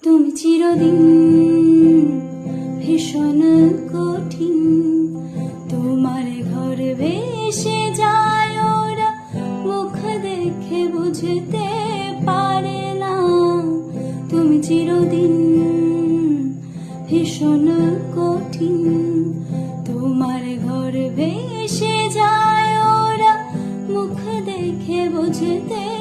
তুমি চিরদিন ভীষণ কঠিন, তোমার ঘর ভেসে যায় ওরা, মুখ দেখে বুঝতে পারে না। তুমি চিরদিন ভীষণ কঠিন, তোমার ঘর ভেসে যায় ওরা, মুখ দেখে বুঝতে